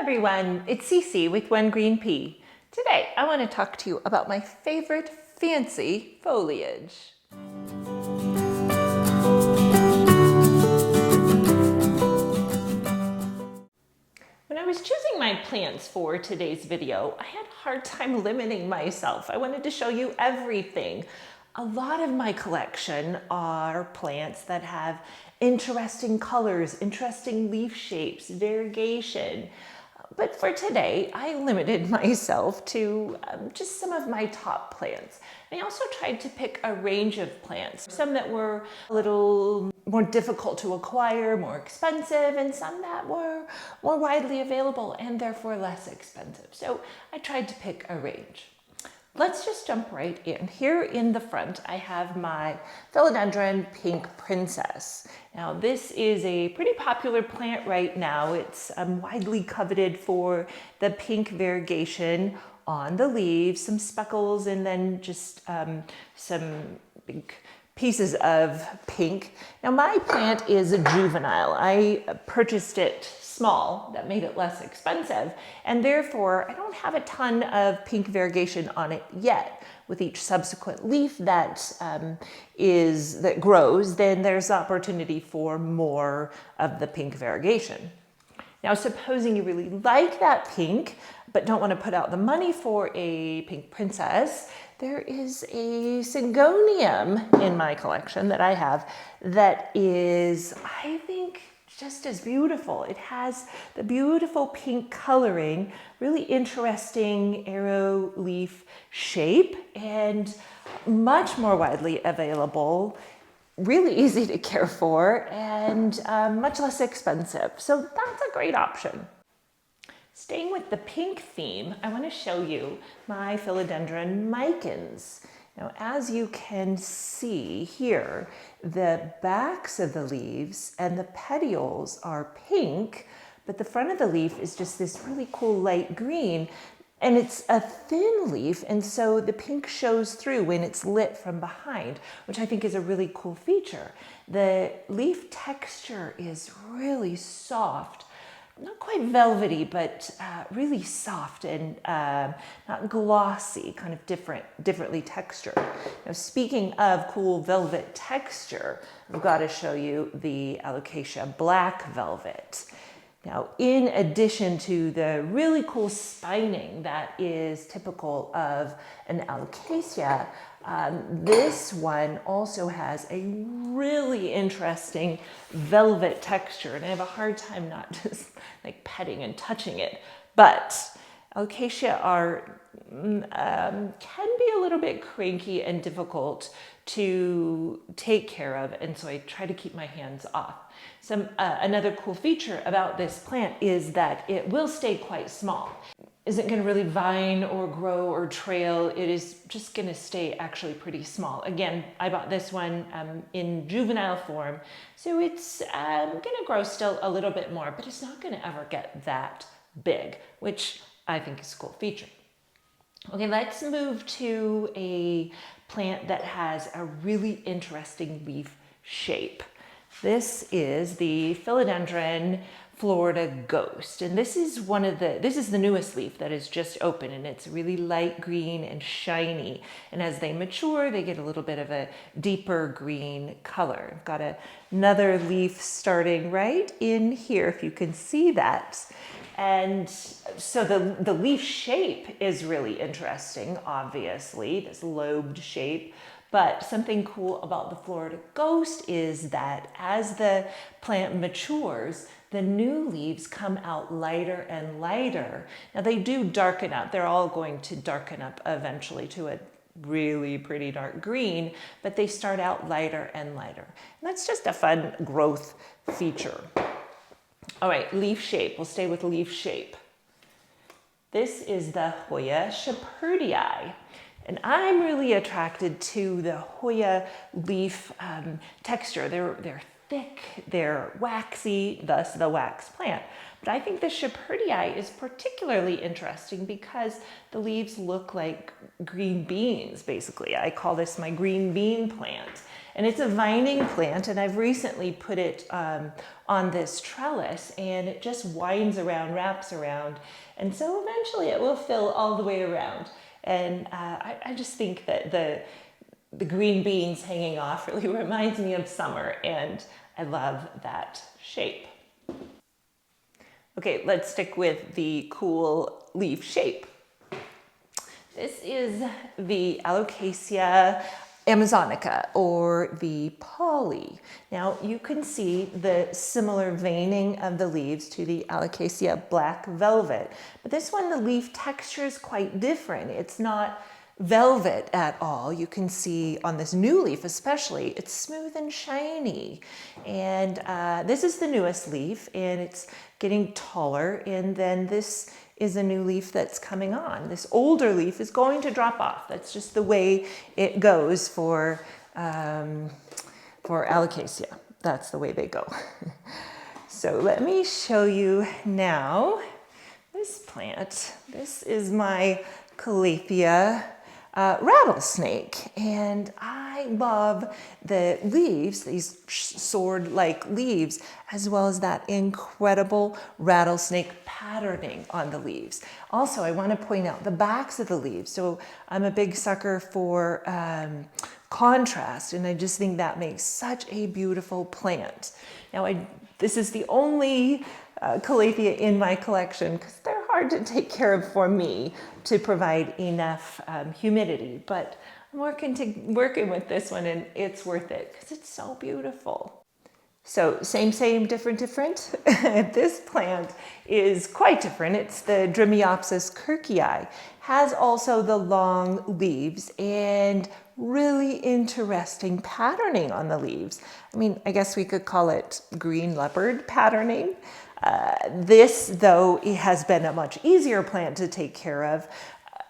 everyone, it's Cece with One Green Pea. Today I want to talk to you about my favorite fancy foliage. When I was choosing my plants for today's video, I had a hard time limiting myself. I wanted to show you everything. A lot of my collection are plants that have interesting colors, interesting leaf shapes, variegation. But for today, I limited myself to just some of my top plants. I also tried to pick a range of plants, some that were a little more difficult to acquire, more expensive, and some that were more widely available and therefore less expensive. So I tried to pick a range. Let's just jump right in. Here in the front, I have my Philodendron Pink Princess. Now, this is a pretty popular plant right now. It's widely coveted for the pink variegation on the leaves, some speckles, and then just some big pieces of pink. Now, my plant is a juvenile. I purchased it small, that made it less expensive, and therefore I don't have a ton of pink variegation on it yet. With each subsequent leaf that grows, then there's opportunity for more of the pink variegation. Now, supposing you really like that pink, but don't want to put out the money for a pink princess, there is a Syngonium in my collection that I have that is, I think, just as beautiful. It has the beautiful pink coloring, really interesting arrow leaf shape, and much more widely available, really easy to care for, and much less expensive. So that's a great option. Staying with the pink theme, I want to show you my Philodendron micans. Now, as you can see here, the backs of the leaves and the petioles are pink, but the front of the leaf is just this really cool light green, and it's a thin leaf, and so the pink shows through when it's lit from behind, which I think is a really cool feature. The leaf texture is really soft. Not quite velvety, but really soft and not glossy, kind of differently textured. Now, speaking of cool velvet texture, I've got to show you the Alocasia black velvet. Now, in addition to the really cool spining that is typical of an Alocasia, this one also has a really interesting velvet texture, and I have a hard time not just like petting and touching it. But Alocasia can be a little bit cranky and difficult to take care of, and so I try to keep my hands off. Another cool feature about this plant is that it will stay quite small. Isn't going to really vine or grow or trail. It is just going to stay actually pretty small. Again, I bought this one in juvenile form, so it's going to grow still a little bit more, but it's not going to ever get that big, which I think is a cool feature. Okay, let's move to a plant that has a really interesting leaf shape. This is the Philodendron Florida Ghost, and this is the newest leaf that is just open, and it's really light green and shiny, and as they mature they get a little bit of a deeper green color. I've got another leaf starting right in here, if you can see that. And so the leaf shape is really interesting, obviously, this lobed shape. But something cool about the Florida Ghost is that as the plant matures, the new leaves come out lighter and lighter. Now, they do darken up. They're all going to darken up eventually to a really pretty dark green, but they start out lighter and lighter. And that's just a fun growth feature. All right, leaf shape. We'll stay with leaf shape. This is the Hoya shepherdii. And I'm really attracted to the Hoya leaf texture. They're thick, they're waxy, thus the wax plant. But I think the shepherdii is particularly interesting because the leaves look like green beans, basically. I call this my green bean plant. And it's a vining plant, and I've recently put it on this trellis, and it just winds around, wraps around, and so eventually it will fill all the way around. And I just think that the green beans hanging off really reminds me of summer, and I love that shape. Okay, let's stick with the cool leaf shape. This is the Alocasia amazonica, or the poly. Now you can see the similar veining of the leaves to the Alocasia black velvet, but this one, the leaf texture is quite different. It's not velvet at all. You can see on this new leaf especially, it's smooth and shiny. And this is the newest leaf, and it's getting taller, and then this is a new leaf that's coming on. This older leaf is going to drop off. That's just the way it goes for Alocasia. That's the way they go. So let me show you now this plant. This is my Calathea rattlesnake, and I love the leaves, these sword-like leaves, as well as that incredible rattlesnake patterning on the leaves. Also, I want to point out the backs of the leaves. So I'm a big sucker for contrast, and I just think that makes such a beautiful plant. Now, this is the only Calathea in my collection because they're hard to take care of for me to provide enough humidity, but I'm working with this one, and it's worth it because it's so beautiful. So same, different. This plant is quite different. It's the Drimiopsis kirkii. Has also the long leaves and really interesting patterning on the leaves. I mean, I guess we could call it green leopard patterning. This, though, it has been a much easier plant to take care of.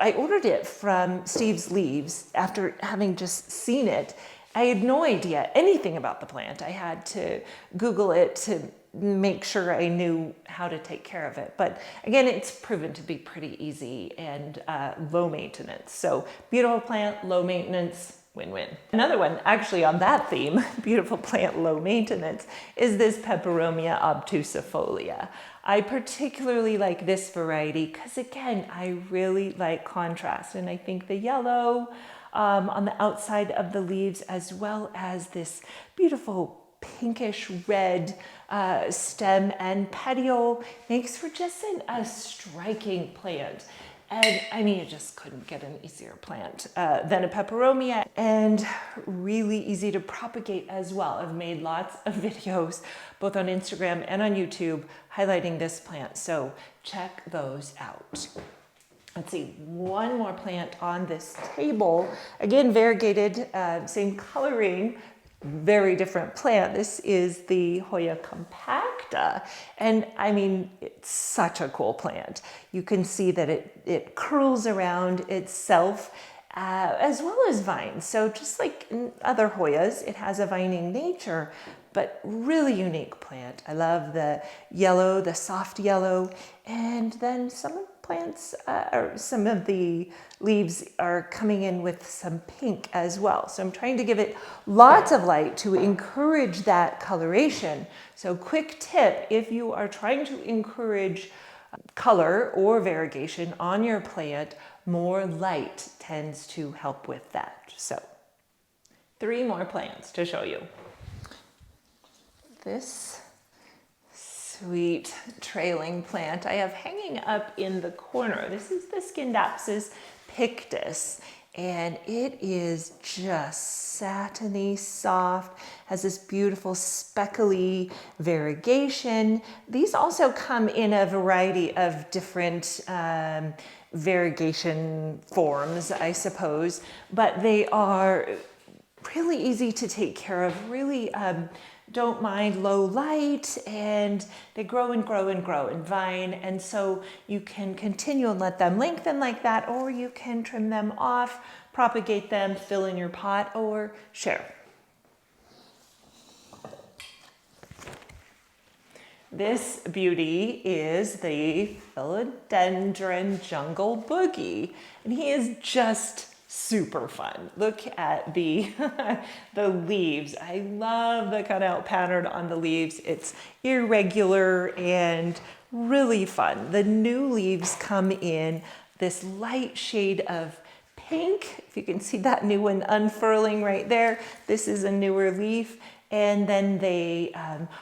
I ordered it from Steve's Leaves after having just seen it. I had no idea anything about the plant. I had to Google it to make sure I knew how to take care of it. But again, it's proven to be pretty easy and low maintenance. So beautiful plant, low maintenance, win-win. Another one, actually on that theme, beautiful plant, low maintenance, is this Peperomia obtusifolia. I particularly like this variety because, again, I really like contrast, and I think the yellow on the outside of the leaves, as well as this beautiful pinkish red stem and petiole, makes for just a striking plant. And I mean, you just couldn't get an easier plant than a Peperomia, and really easy to propagate as well. I've made lots of videos, both on Instagram and on YouTube, highlighting this plant, so check those out. Let's see, one more plant on this table. Again, variegated, same coloring, very different plant. This is the Hoya compacta, and I mean, it's such a cool plant. You can see that it curls around itself as well as vines. So just like in other Hoyas, it has a vining nature, but really unique plant. I love the yellow, the soft yellow, and then some plants, or some of the leaves are coming in with some pink as well. So I'm trying to give it lots of light to encourage that coloration. So quick tip, if you are trying to encourage color or variegation on your plant, more light tends to help with that. So 3 more plants to show you. This sweet trailing plant I have hanging up in the corner. This is the Scindapsus Pictus, and it is just satiny, soft, has this beautiful speckly variegation. These also come in a variety of different variegation forms, I suppose, but they are really easy to take care of, really don't mind low light, and they grow and grow and grow and vine, and so you can continue and let them lengthen like that, or you can trim them off, propagate them, fill in your pot, or share. This beauty is the Philodendron jungle boogie, and he is just super fun. Look at the the leaves. I love the cutout pattern on the leaves. It's irregular and really fun. The new leaves come in this light shade of pink. If you can see that new one unfurling right there, this is a newer leaf. And then they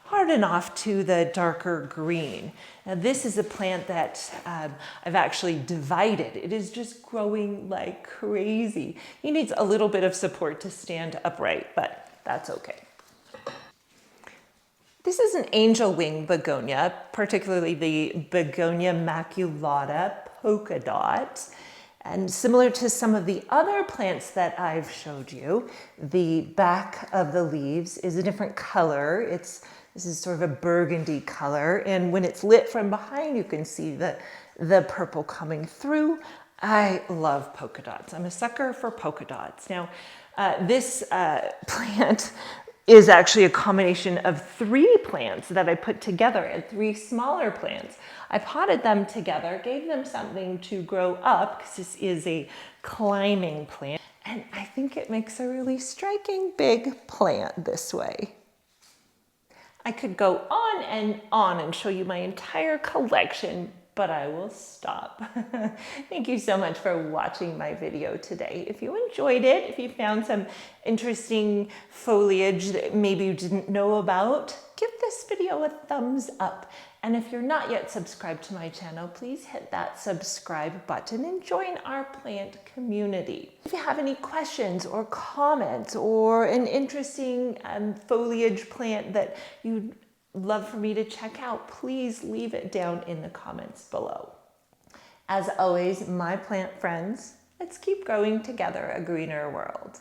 harden off to the darker green. Now this is a plant that I've actually divided. It is just growing like crazy. He needs a little bit of support to stand upright, but that's okay. This is an angel wing begonia, particularly the Begonia maculata polka dot. And similar to some of the other plants that I've showed you, the back of the leaves is a different color. This is sort of a burgundy color. And when it's lit from behind, you can see the purple coming through. I love polka dots. I'm a sucker for polka dots. Now, this plant is actually a combination of 3 plants that I put together and 3 smaller plants. I potted them together, gave them something to grow up because this is a climbing plant. And I think it makes a really striking big plant this way. I could go on and show you my entire collection, but I will stop. Thank you so much for watching my video today. If you enjoyed it, if you found some interesting foliage that maybe you didn't know about, give this video a thumbs up. And if you're not yet subscribed to my channel, please hit that subscribe button and join our plant community. If you have any questions or comments or an interesting foliage plant that you'd love for me to check out, please leave it down in the comments below. As always, my plant friends, let's keep growing together a greener world.